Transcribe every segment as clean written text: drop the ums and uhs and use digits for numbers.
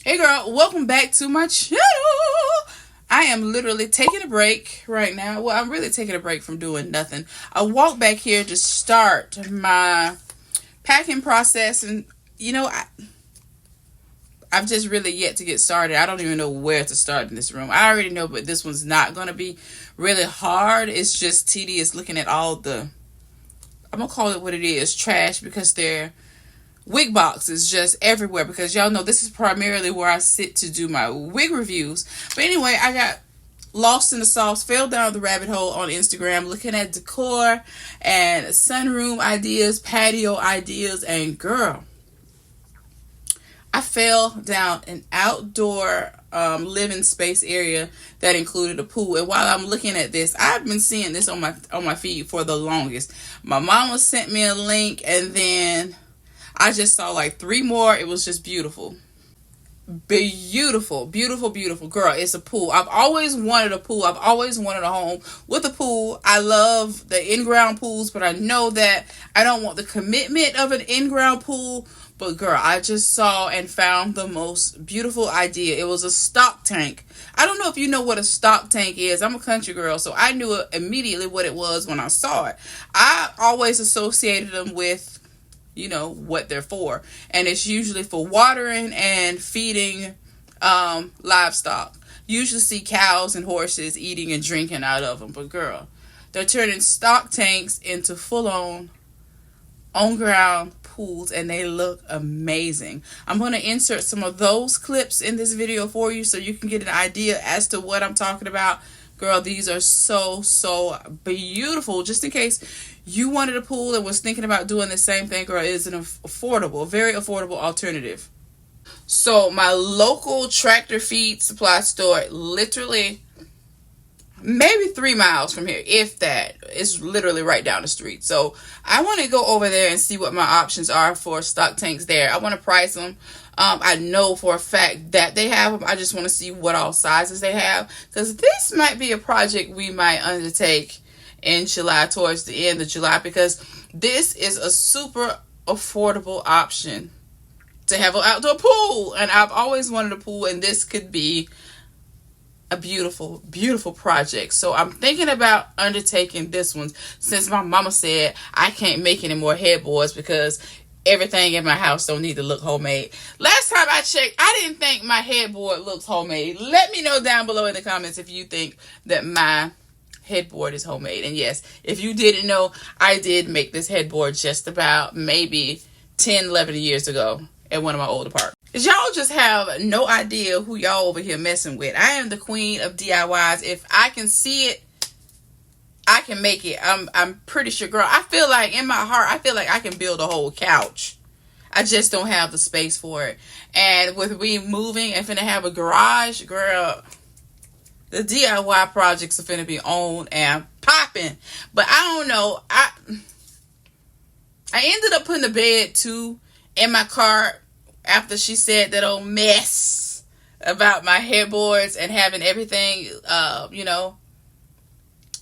Hey girl, welcome back to my channel. I am literally taking a break right now. Well, I'm really taking a break from doing nothing. I walked back here to start my packing process, and you know, I've just really yet to get started. I don't even know where to start in this room. I already know, but this one's not going to be really hard. It's just tedious looking at all the, I'm going to call it what it is, trash, because they're wig boxes just everywhere, because y'all know this is primarily where I sit to do my wig reviews. But anyway, I got lost in the sauce, fell down the rabbit hole on Instagram looking at decor and sunroom ideas, patio ideas, and girl, I fell down an outdoor living space area that included a pool. And while I'm looking at this, I've been seeing this on my feed for the longest. My mama sent me a link, and then I just saw like 3 more. It was just beautiful. Beautiful, beautiful, beautiful. Girl, it's a pool. I've always wanted a pool. I've always wanted a home with a pool. I love the in-ground pools, but I know that I don't want the commitment of an in-ground pool. But girl, I just saw and found the most beautiful idea. It was a stock tank. I don't know if you know what a stock tank is. I'm a country girl, so I knew immediately what it was when I saw it. I always associated them with, you know, what they're for, and it's usually for watering and feeding livestock. You usually see cows and horses eating and drinking out of them, but girl, they're turning stock tanks into full-on on-ground pools, and they look amazing. I'm going to insert some of those clips in this video for you so you can get an idea as to what I'm talking about. Girl, these are so beautiful. Just in case you wanted a pool and was thinking about doing the same thing, girl, it is an affordable, very affordable alternative. So my local tractor feed supply store, literally maybe 3 miles from here, if that. It's literally right down the street. So I want to go over there and see what my options are for stock tanks there. I want to price them. I know for a fact that they have them. I just want to see what all sizes they have, because this might be a project we might undertake in July, towards the end of July, because this is a super affordable option to have an outdoor pool, and I've always wanted a pool, and this could be a beautiful, beautiful project. So I'm thinking about undertaking this one, since my mama said I can't make any more headboards because everything in my house don't need to look homemade. Last time I checked, I didn't think my headboard looks homemade. Let me know down below in the comments if you think that my headboard is homemade. And yes, if you didn't know, I did make this headboard just about maybe 10, 11 years ago at one of my old apartments. Y'all just have no idea who y'all over here messing with. I am the queen of DIYs. If I can see it, I can make it. I'm pretty sure, girl. I feel like in my heart, I feel like I can build a whole couch. I just don't have the space for it. And with me moving and finna have a garage, girl, the DIY projects are finna be on and popping. But I don't know. I ended up putting the bed too in my cart after she said that old mess about my headboards and having everything, you know,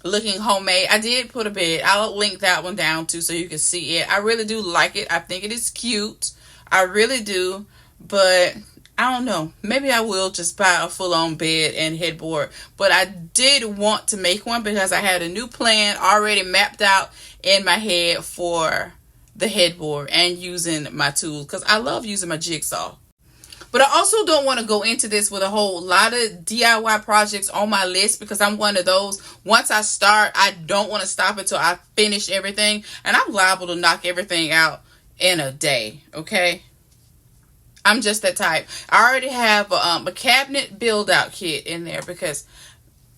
looking homemade. I did put a bed. I'll link that one down too so you can see it. I really do like it. I think it is cute. I really do. But I don't know. Maybe I will just buy a full-on bed and headboard. But I did want to make one because I had a new plan already mapped out in my head for the headboard and using my tools, because I love using my jigsaw. But I also don't want to go into this with a whole lot of DIY projects on my list, because I'm one of those, once I start, I don't want to stop until I finish everything. And I'm liable to knock everything out in a day, okay? I'm just that type. I already have a cabinet build-out kit in there because,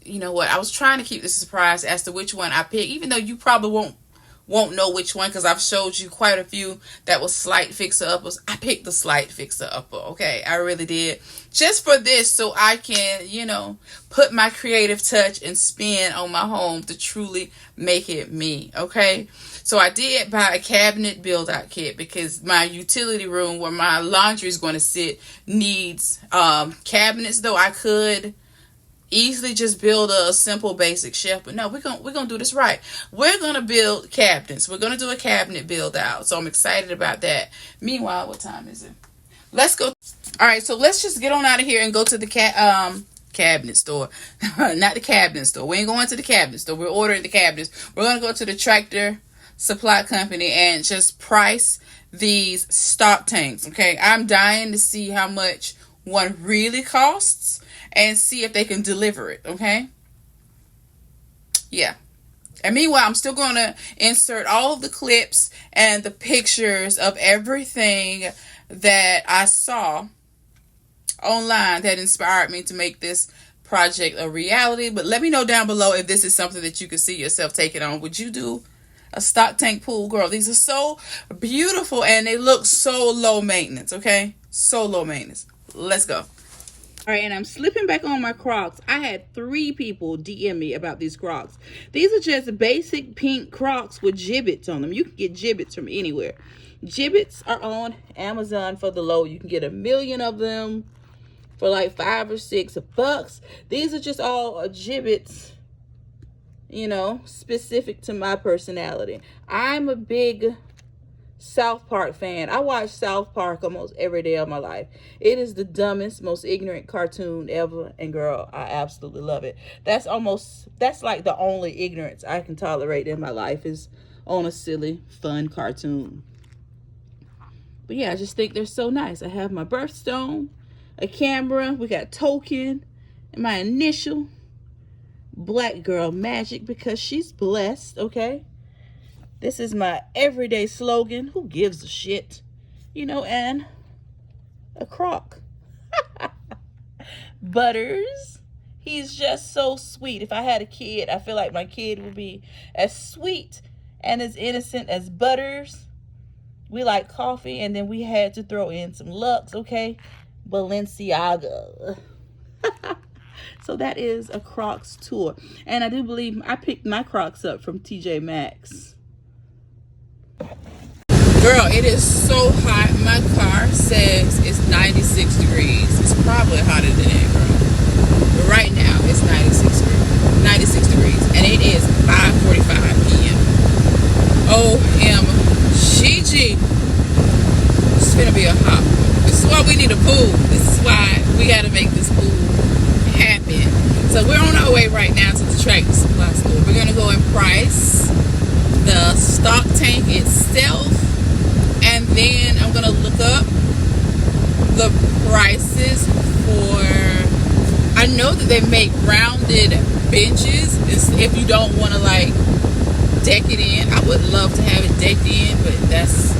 you know what, I was trying to keep this a surprise as to which one I pick, even though you probably won't know which one, because I've showed you quite a few that was slight fixer-uppers. I picked the slight fixer-upper, okay? I really did. Just for this, so I can, you know, put my creative touch and spin on my home to truly make it me, okay? So I did buy a cabinet build-out kit because my utility room where my laundry is going to sit needs cabinets, though I could easily just build a simple basic shelf, but no, we're gonna do this right. We're gonna build cabinets. We're gonna do a cabinet build out. So I'm excited about that. Meanwhile, what time is it? Let's go. All right, so let's just get on out of here and go to the cabinet store. Not the cabinet store. We ain't going to the cabinet store. We're ordering the cabinets. We're gonna go to the Tractor Supply Company and just price these stock tanks. Okay, I'm dying to see how much one really costs and see if they can deliver it. Okay, yeah. And meanwhile, I'm still going to insert all of the clips and the pictures of everything that I saw online that inspired me to make this project a reality. But let me know down below if this is something that you could see yourself taking on. Would you do a stock tank pool? Girl, these are so beautiful and they look so low maintenance. Okay, so low maintenance. Let's go. All right, and I'm slipping back on my Crocs. I had 3 people DM me about these Crocs. These are just basic pink Crocs with Jibbitz on them. You can get Jibbitz from anywhere. Jibbitz are on Amazon for the low. You can get 1 million of them for like $5 or $6. These are just all Jibbitz, you know, specific to my personality. I'm a big South Park fan. I watch South Park almost every day of my life. It is the dumbest, most ignorant cartoon ever, and girl, I absolutely love it. That's like the only ignorance I can tolerate in my life is on a silly, fun cartoon. But yeah, I just think they're so nice. I have my birthstone, a camera, we got token, and my initial, Black Girl Magic, because she's blessed, okay? This is my everyday slogan. Who gives a shit? You know, and a Croc. Butters. He's just so sweet. If I had a kid, I feel like my kid would be as sweet and as innocent as Butters. We like coffee, and then we had to throw in some Lux, okay? Balenciaga. So that is a Crocs tour. And I do believe I picked my Crocs up from TJ Maxx. Girl, it is so hot. My car says it's 96 degrees. It's probably hotter than that, girl. But right now, it's 96 degrees. And it is 5:45 p.m. OMGG. It's gonna be a hot pool. This is why we need a pool. This is why we gotta make this pool happen. So we're on our way right now to the Tractor Supply store. We're gonna go and price the stock tank itself, and then I'm gonna look up the prices for, I know that they make rounded benches if you don't want to like deck it in. I would love to have it decked in, but that's,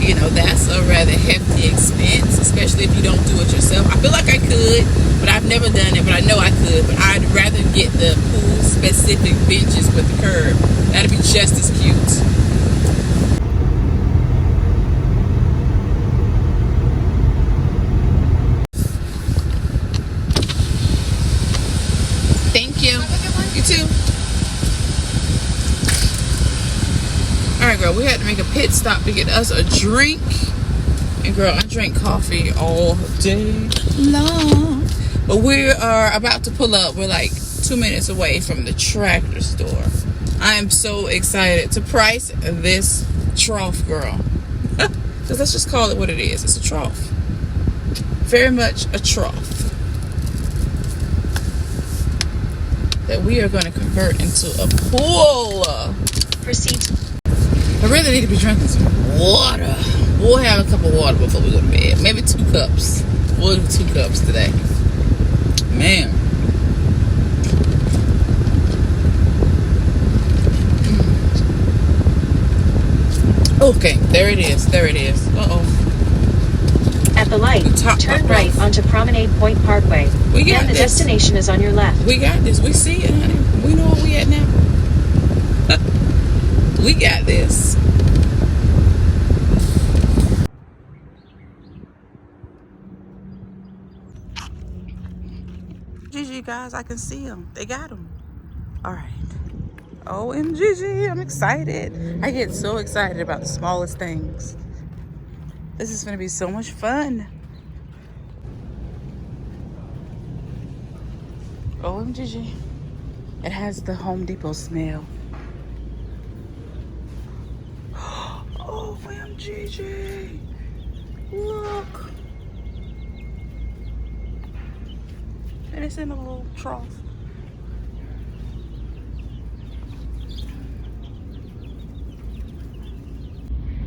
you know, that's a rather hefty expense, especially if you don't do it yourself. I feel like I could, but I've never done it, but I know I could. But I'd rather get the pool specific benches with the curb. That'd be just as cute. Thank you. You too. Alright, girl, we had to make a pit stop to get us a drink. And girl, I drink coffee all day long. But we are about to pull up. We're like 2 minutes away from the Tractor store. I am so excited to price this trough, girl. Because let's just call it what it is. It's a trough. Very much a trough that we are going to convert into a pool. Proceed. I really need to be drinking some water. We'll have a cup of water before we go to bed. Maybe 2 cups. We'll do 2 cups today. Man. Okay, there it is. There it is. Uh-oh. At the light, turn right onto Promenade Point Parkway. We got then the this. destination is on your left. We got this. We see it, honey. We know where we at now. We got this. GG, guys. I can see them. They got them. All right. OMGG. I'm excited. I get so excited about the smallest things. This is going to be so much fun. OMG. It has the Home Depot smell. OMG. Look. And it's in a little trough.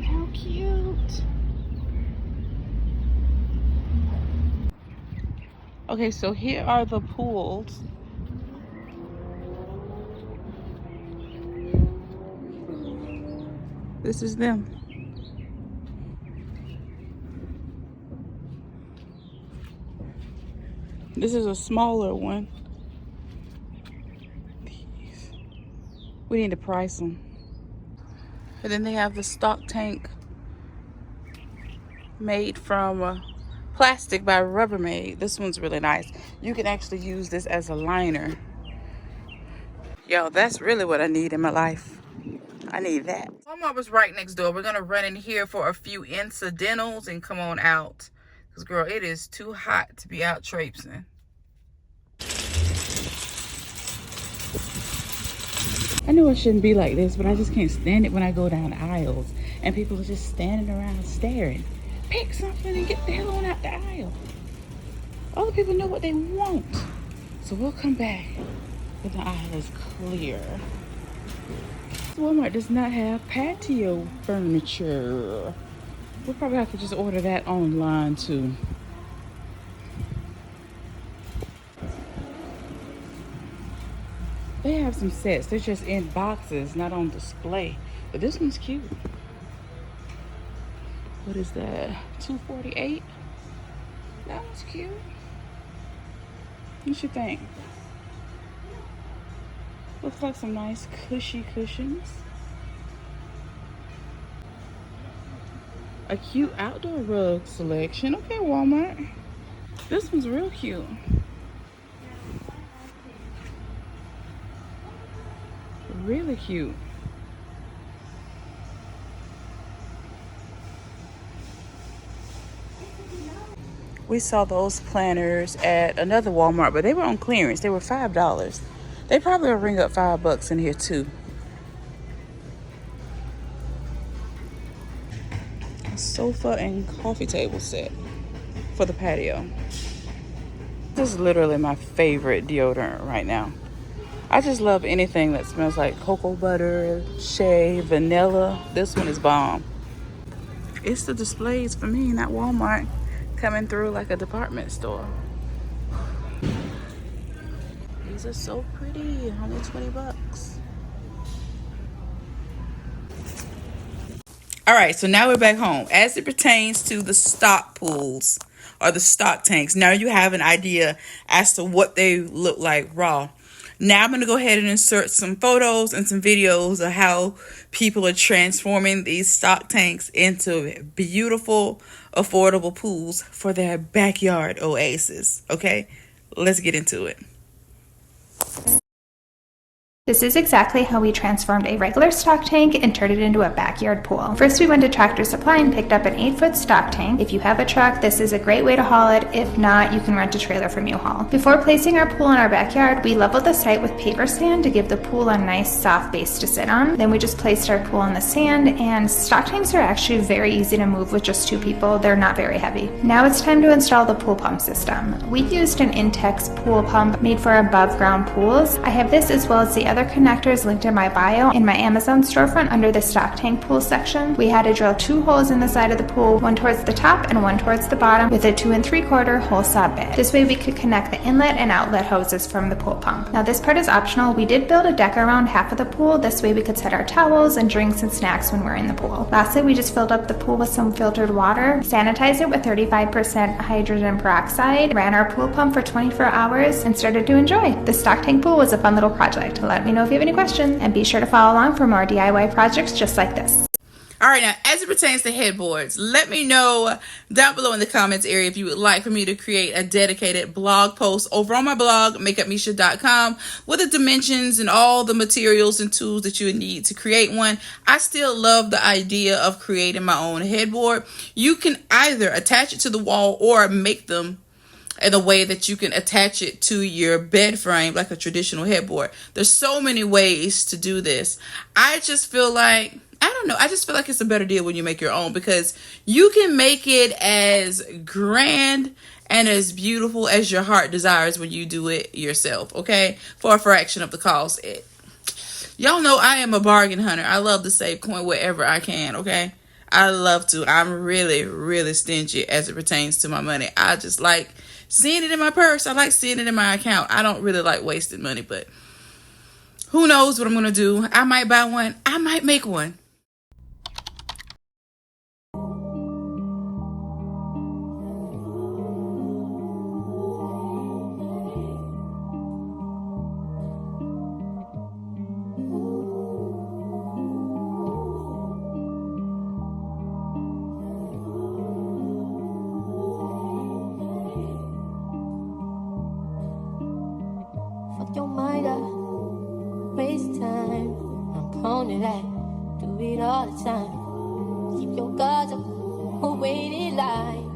How cute. Okay, so here are the pools. This is them. This is a smaller one. We need to price them. And then they have the stock tank made from plastic by Rubbermaid. This one's really nice. You can actually use this as a liner. Yo, that's really what I need in my life. I need that. Walmart was right next door. We're gonna run in here for a few incidentals and come on out. Cause girl, it is too hot to be out traipsing. I know it shouldn't be like this, but I just can't stand it when I go down aisles and people are just standing around staring. Pick something and get the hell on out the aisle. Other people know what they want. So we'll come back when the aisle is clear. Walmart does not have patio furniture. We'll probably have to just order that online too. They have some sets. They're just in boxes, not on display. But this one's cute. What is that? $248? That one's cute. What you think? Looks like some nice cushy cushions. A cute outdoor rug selection. Okay, Walmart. This one's real cute. Really cute. We saw those planners at another Walmart, but they were on clearance. They were $5. They probably will ring up $5 in here too. A sofa and coffee table set for the patio. This is literally my favorite deodorant right now. I just love anything that smells like cocoa butter, shea, vanilla. This one is bomb. It's the displays for me, not Walmart coming through like a department store. These are so pretty. Only $20. All right, so now we're back home. As it pertains to the stock pools or the stock tanks, now you have an idea as to what they look like raw. Now I'm going to go ahead and insert some photos and some videos of how people are transforming these stock tanks into beautiful, affordable pools for their backyard oasis. Okay, let's get into it. This is exactly how we transformed a regular stock tank and turned it into a backyard pool. First, we went to Tractor Supply and picked up an 8-foot stock tank. If you have a truck, this is a great way to haul it. If not, you can rent a trailer from U-Haul. Before placing our pool in our backyard, we leveled the site with paper sand to give the pool a nice soft base to sit on. Then we just placed our pool in the sand, and stock tanks are actually very easy to move with just 2 people. They're not very heavy. Now it's time to install the pool pump system. We used an Intex pool pump made for above ground pools. I have this as well as the other connectors linked in my bio in my Amazon storefront under the stock tank pool section. We had to drill 2 holes in the side of the pool, one towards the top and one towards the bottom with a 2 3/4 hole saw bit. This way we could connect the inlet and outlet hoses from the pool pump. Now this part is optional. We did build a deck around half of the pool. This way we could set our towels and drinks and snacks when we're in the pool. Lastly, we just filled up the pool with some filtered water, sanitized it with 35% hydrogen peroxide, ran our pool pump for 24 hours, and started to enjoy. The stock tank pool was a fun little project. Let me know if you have any questions, and be sure to follow along for more DIY projects just like this. All right, now as it pertains to headboards, let me know down below in the comments area if you would like for me to create a dedicated blog post over on my blog, makeupmisha.com, with the dimensions and all the materials and tools that you would need to create one. I still love the idea of creating my own headboard. You can either attach it to the wall or make them and the way that you can attach it to your bed frame like a traditional headboard. There's so many ways to do this. I just feel like, I don't know, I just feel like it's a better deal when you make your own, because you can make it as grand and as beautiful as your heart desires when you do it yourself, okay? For a fraction of the cost. Y'all know I am a bargain hunter. I love to save coin wherever I can, okay? I love to. I'm really, really stingy as it pertains to my money. I just like seeing it in my purse. I like seeing it in my account. I don't really like wasting money, but who knows what I'm going to do. I might buy one. I might make one. Your mind up, waste time. I'm prone to that, do it all the time. Keep your guards up, waiting line.